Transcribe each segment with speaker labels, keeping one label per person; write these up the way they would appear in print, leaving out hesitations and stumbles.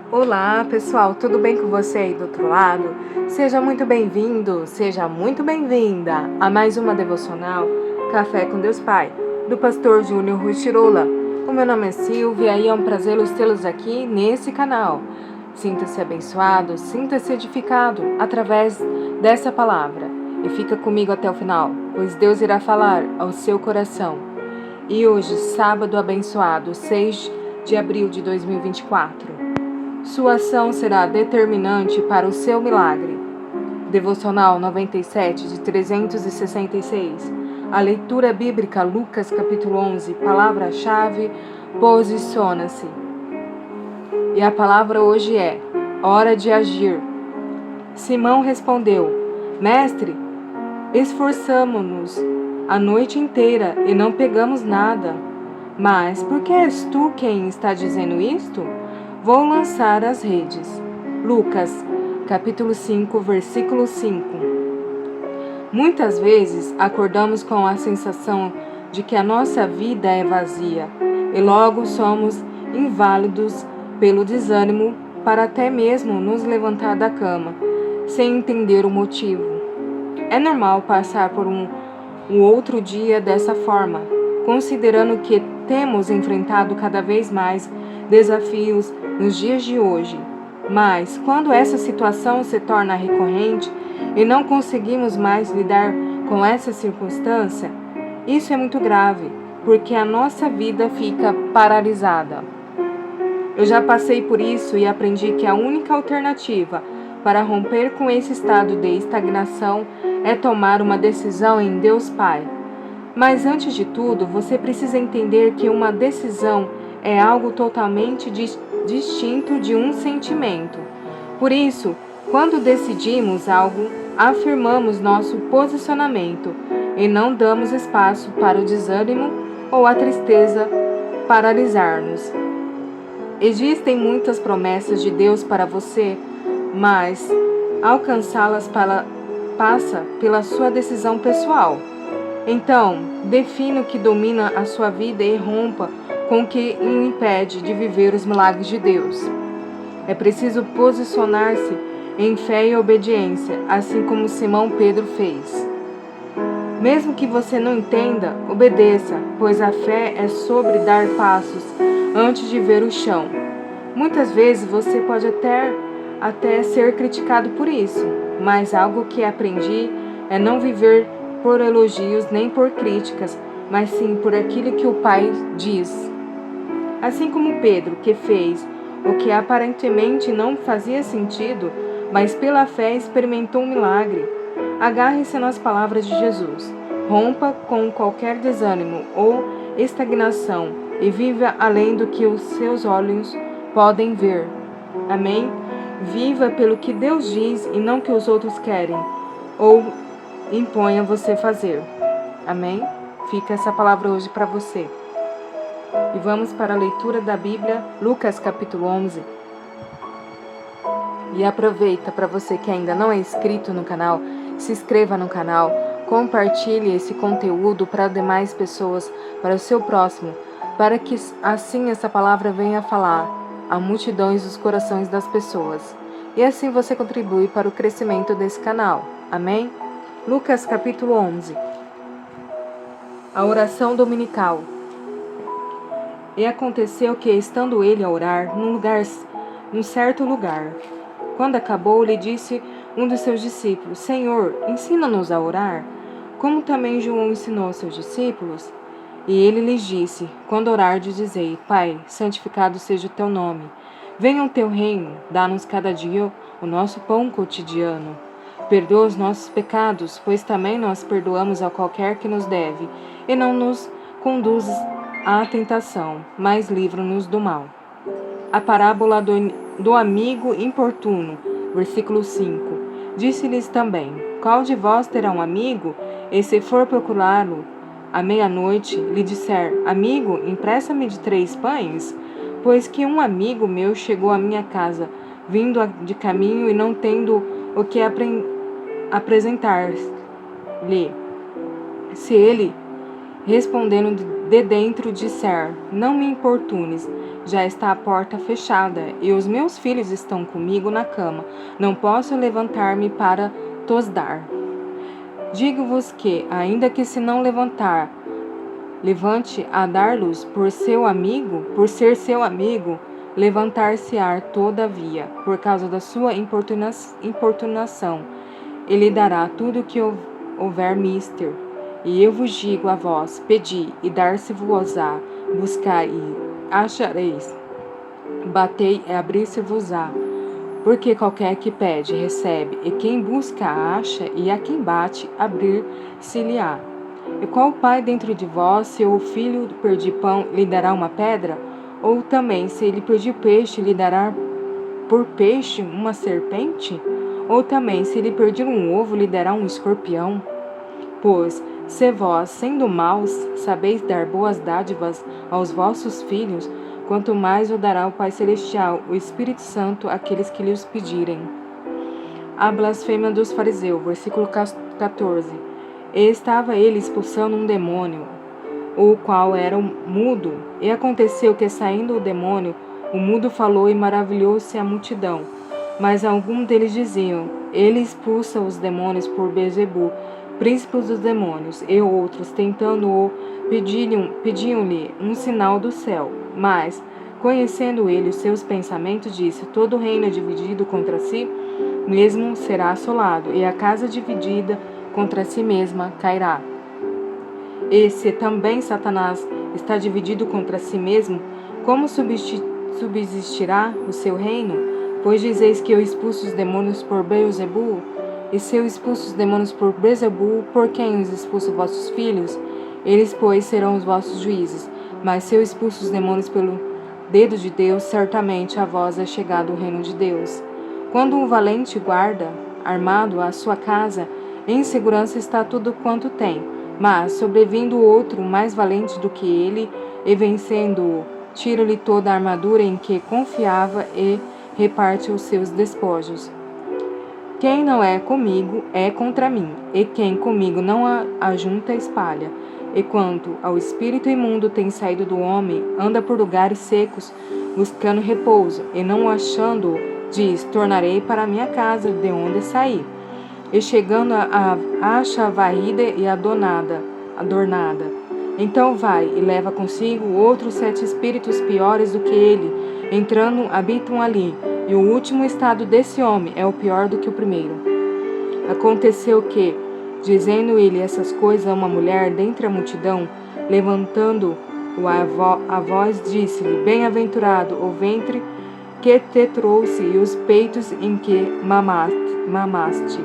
Speaker 1: Olá, pessoal, tudo bem com você aí do outro lado? Seja muito bem-vindo, seja muito bem-vinda a mais uma devocional Café com Deus Pai, do pastor Júnior Rustirola. O meu nome é Silvia e é um prazer tê-los aqui nesse canal. Sinta-se abençoado, sinta-se edificado através dessa palavra e fica comigo até o final, pois Deus irá falar ao seu coração. E hoje, sábado abençoado, 6 de abril de 2024. Sua ação será determinante para o seu milagre. Devocional 97 de 366. A leitura bíblica Lucas capítulo 11, palavra-chave, posiciona-se. E a palavra hoje é: hora de agir. Simão respondeu: Mestre, esforçamo-nos a noite inteira e não pegamos nada. Mas por que és tu quem está dizendo isto? Vou lançar as redes. Lucas, capítulo 5, versículo 5. Muitas vezes acordamos com a sensação de que a nossa vida é vazia e logo somos inválidos pelo desânimo para até mesmo nos levantar da cama, sem entender o motivo. É normal passar por um outro dia dessa forma, considerando que temos enfrentado cada vez mais desafios nos dias de hoje. Mas, quando essa situação se torna recorrente e não conseguimos mais lidar com essa circunstância, isso é muito grave, porque a nossa vida fica paralisada. Eu já passei por isso e aprendi que a única alternativa para romper com esse estado de estagnação é tomar uma decisão em Deus Pai. Mas antes de tudo, você precisa entender que uma decisão é algo totalmente distinto de um sentimento. Por isso, quando decidimos algo, afirmamos nosso posicionamento e não damos espaço para o desânimo ou a tristeza paralisar-nos. Existem muitas promessas de Deus para você, mas alcançá-las passa pela sua decisão pessoal. Então, defina o que domina a sua vida e rompa com o que o impede de viver os milagres de Deus. É preciso posicionar-se em fé e obediência, assim como Simão Pedro fez. Mesmo que você não entenda, obedeça, pois a fé é sobre dar passos antes de ver o chão. Muitas vezes você pode até ser criticado por isso, mas algo que aprendi é não viver por elogios nem por críticas, mas sim por aquilo que o Pai diz. Assim como Pedro, que fez o que aparentemente não fazia sentido, mas pela fé experimentou um milagre. Agarre-se nas palavras de Jesus. Rompa com qualquer desânimo ou estagnação e viva além do que os seus olhos podem ver. Amém? Viva pelo que Deus diz e não que os outros querem ou impõe a você fazer. Amém? Fica essa palavra hoje para você. E vamos para a leitura da Bíblia, Lucas capítulo 11. E aproveita, para você que ainda não é inscrito no canal, se inscreva no canal, compartilhe esse conteúdo para demais pessoas, para o seu próximo, para que assim essa palavra venha falar a multidões dos corações das pessoas. E assim você contribui para o crescimento desse canal. Amém? Lucas capítulo 11. A oração dominical. E aconteceu que, estando ele a orar num certo lugar, quando acabou, lhe disse um dos seus discípulos: Senhor, ensina-nos a orar, como também João ensinou aos seus discípulos. E ele lhes disse: Quando orardes, dizei: Pai, santificado seja o teu nome. Venha o teu reino, dá-nos cada dia o nosso pão cotidiano. Perdoa os nossos pecados, pois também nós perdoamos a qualquer que nos deve, e não nos conduzes à tentação, mas livra-nos do mal. A parábola do amigo importuno, versículo 5. Disse-lhes também: Qual de vós terá um amigo, e se for procurá-lo à meia-noite, lhe disser: Amigo, empresta-me de 3 pães? Pois que um amigo meu chegou à minha casa, vindo de caminho e não tendo o que apresentar-lhe. Se ele, respondendo, de dentro disser: não me importunes, já está a porta fechada, e os meus filhos estão comigo na cama, não posso levantar-me para tos dar. Digo-vos que, ainda que se não levante a dar-lhes por ser seu amigo, levantar-se-á todavia, por causa da sua importunação, e lhe dará tudo o que houver mister. E eu vos digo a vós: pedi, e dar-se-vos-á, buscai, e achareis, batei, e abrir-se-vos-á. Porque qualquer que pede, recebe, e quem busca, acha, e a quem bate, abrir-se-lhe-á. E qual pai dentro de vós, se o filho pedir pão, lhe dará uma pedra? Ou também, se ele pedir peixe, lhe dará por peixe uma serpente? Ou também, se ele pedir um ovo, lhe dará um escorpião? Pois, se vós, sendo maus, sabeis dar boas dádivas aos vossos filhos, quanto mais o dará o Pai Celestial, o Espírito Santo, àqueles que lhe os pedirem. A blasfêmia dos fariseus, versículo 14. E estava ele expulsando um demônio, o qual era mudo. E aconteceu que, saindo o demônio, o mudo falou, e maravilhou-se a multidão. Mas alguns deles diziam: ele expulsa os demônios por Beelzebul, príncipe dos demônios. E outros, tentando-o, pediam-lhe um sinal do céu. Mas, conhecendo ele os seus pensamentos, disse: todo reino dividido contra si mesmo será assolado, e a casa dividida contra si mesma cairá. E se também Satanás está dividido contra si mesmo, como subsistirá o seu reino? Pois dizeis que eu expulso os demônios por Beelzebul? E se eu expulso os demônios por Beelzebul, por quem os expulso vossos filhos? Eles, pois, serão os vossos juízes. Mas se eu expulso os demônios pelo dedo de Deus, certamente a vós é chegado o reino de Deus. Quando um valente guarda, armado, a sua casa, em segurança está tudo quanto tem. Mas, sobrevindo outro mais valente do que ele, e vencendo-o, tira-lhe toda a armadura em que confiava e reparte os seus despojos. Quem não é comigo é contra mim, e quem comigo não ajunta espalha. E quanto ao espírito imundo tem saído do homem, anda por lugares secos, buscando repouso, e não o achando, diz: tornarei para a minha casa, de onde saí. E chegando acha varrida e adornada. Então vai e leva consigo outros 7 espíritos piores do que ele, entrando, habitam ali, e o último estado desse homem é o pior do que o primeiro. Aconteceu que, dizendo ele essas coisas a uma mulher dentre a multidão, levantando-o a voz, disse-lhe: bem-aventurado o ventre que te trouxe e os peitos em que mamaste.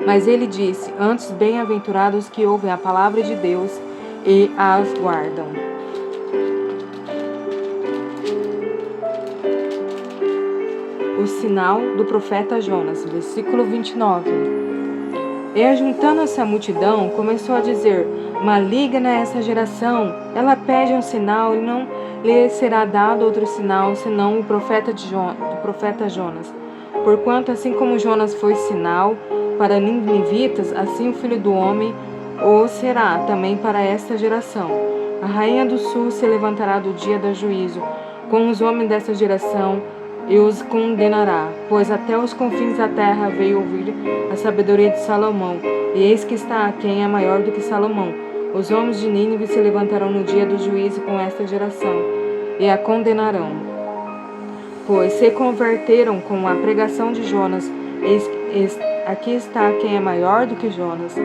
Speaker 1: Mas ele disse: antes, bem-aventurados que ouvem a palavra de Deus e as guardam. O sinal do profeta Jonas, versículo 29. E ajuntando-se a multidão, começou a dizer: maligna é essa geração, ela pede um sinal, e não lhe será dado outro sinal, senão o profeta Jonas. Porquanto, assim como Jonas foi sinal para ninivitas, assim o Filho do Homem o será também para esta geração. A rainha do sul se levantará do dia do juízo com os homens desta geração e os condenará, pois até os confins da terra veio ouvir a sabedoria de Salomão, e eis que está quem é maior do que Salomão. Os homens de Nínive se levantarão no dia do juízo com esta geração, e a condenarão, pois se converteram com a pregação de Jonas. Aqui está quem é maior do que Jonas.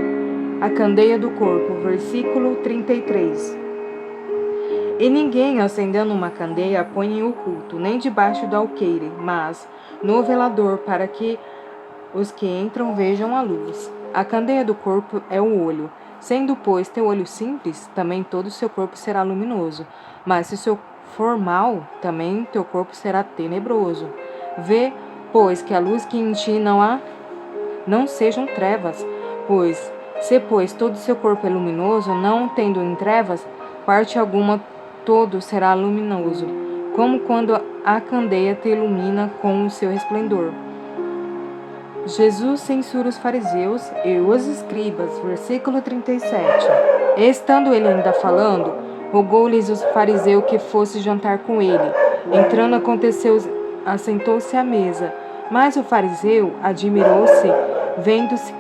Speaker 1: A candeia do corpo, versículo 33. E ninguém, acendendo uma candeia, põe em oculto, nem debaixo do alqueire, mas no velador, para que os que entram vejam a luz. A candeia do corpo é o olho. Sendo, pois, teu olho simples, também todo o seu corpo será luminoso. Mas se o seu for mau, também teu corpo será tenebroso. Vê, pois, que a luz que em ti não sejam trevas. Pois todo o seu corpo é luminoso, não tendo em trevas, parte alguma, todo será luminoso, como quando a candeia te ilumina com o seu resplendor. Jesus censura os fariseus e os escribas, versículo 37. Estando ele ainda falando, rogou-lhes o fariseu que fosse jantar com ele. Entrando, assentou-se à mesa. Mas o fariseu admirou-se, vendo-se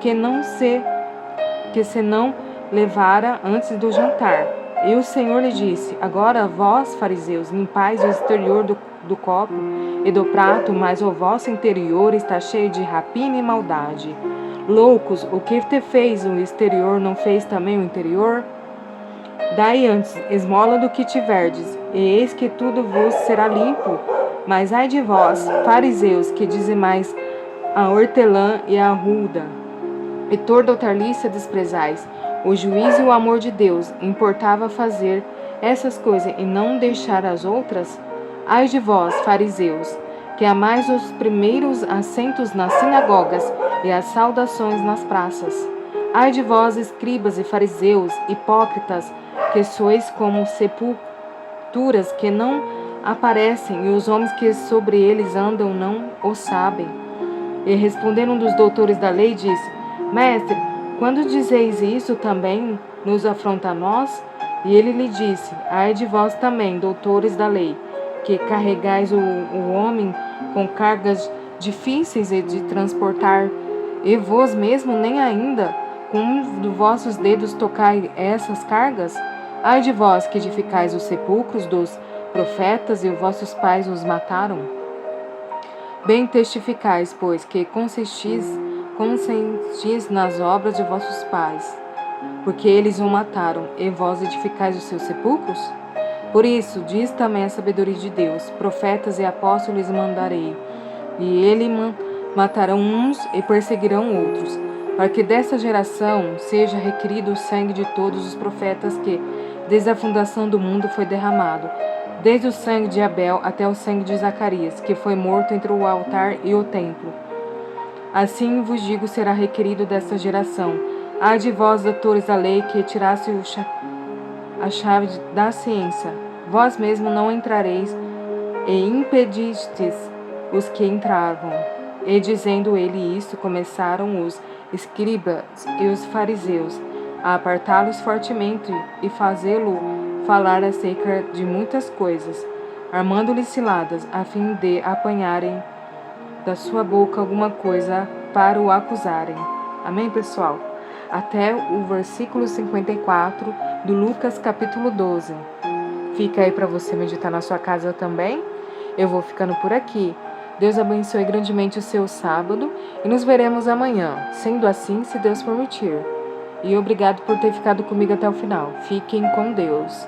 Speaker 1: que se não levara antes do jantar. E o Senhor lhe disse: Agora vós, fariseus, limpais o exterior do copo e do prato, mas o vosso interior está cheio de rapina e maldade. Loucos, o que te fez o exterior não fez também o interior? Dai antes esmola do que tiverdes, e eis que tudo vos será limpo. Mas ai de vós, fariseus, que dizimais a hortelã e a arruda, e toda hortaliça desprezais. O juízo e o amor de Deus importava fazer essas coisas e não deixar as outras? Ai de vós, fariseus, que amais os primeiros assentos nas sinagogas e as saudações nas praças. Ai de vós, escribas e fariseus, hipócritas, que sois como sepulturas que não aparecem, e os homens que sobre eles andam não o sabem. E respondendo um dos doutores da lei, disse: Mestre, quando dizeis isso, também nos afronta a nós? E ele lhe disse: Ai de vós também, doutores da lei, que carregais o homem com cargas difíceis de transportar, e vós mesmo nem ainda com um dos vossos dedos tocai essas cargas? Ai de vós que edificais os sepulcros dos profetas, e os vossos pais os mataram. Bem testificais, pois, que consentis nas obras de vossos pais, porque eles o mataram, e vós edificais os seus sepulcros? Por isso, diz também a sabedoria de Deus: profetas e apóstolos mandarei, e ele matarão uns e perseguirão outros, para que desta geração seja requerido o sangue de todos os profetas que, desde a fundação do mundo, foi derramado, desde o sangue de Abel até o sangue de Zacarias, que foi morto entre o altar e o templo. Assim vos digo, será requerido desta geração. Ai de vós, doutores da lei, que tiraste a chave da ciência. Vós mesmos não entrareis, e impedistes os que entravam. E dizendo ele isto, começaram os escribas e os fariseus a apartá-los fortemente e fazê-lo falar acerca de muitas coisas, armando-lhe ciladas, a fim de apanharem da sua boca alguma coisa para o acusarem. Amém, pessoal? Até o versículo 54 do Lucas capítulo 12. Fica aí para você meditar na sua casa também. Eu vou ficando por aqui. Deus abençoe grandemente o seu sábado e nos veremos amanhã, sendo assim, se Deus permitir. E obrigado por ter ficado comigo até o final. Fiquem com Deus.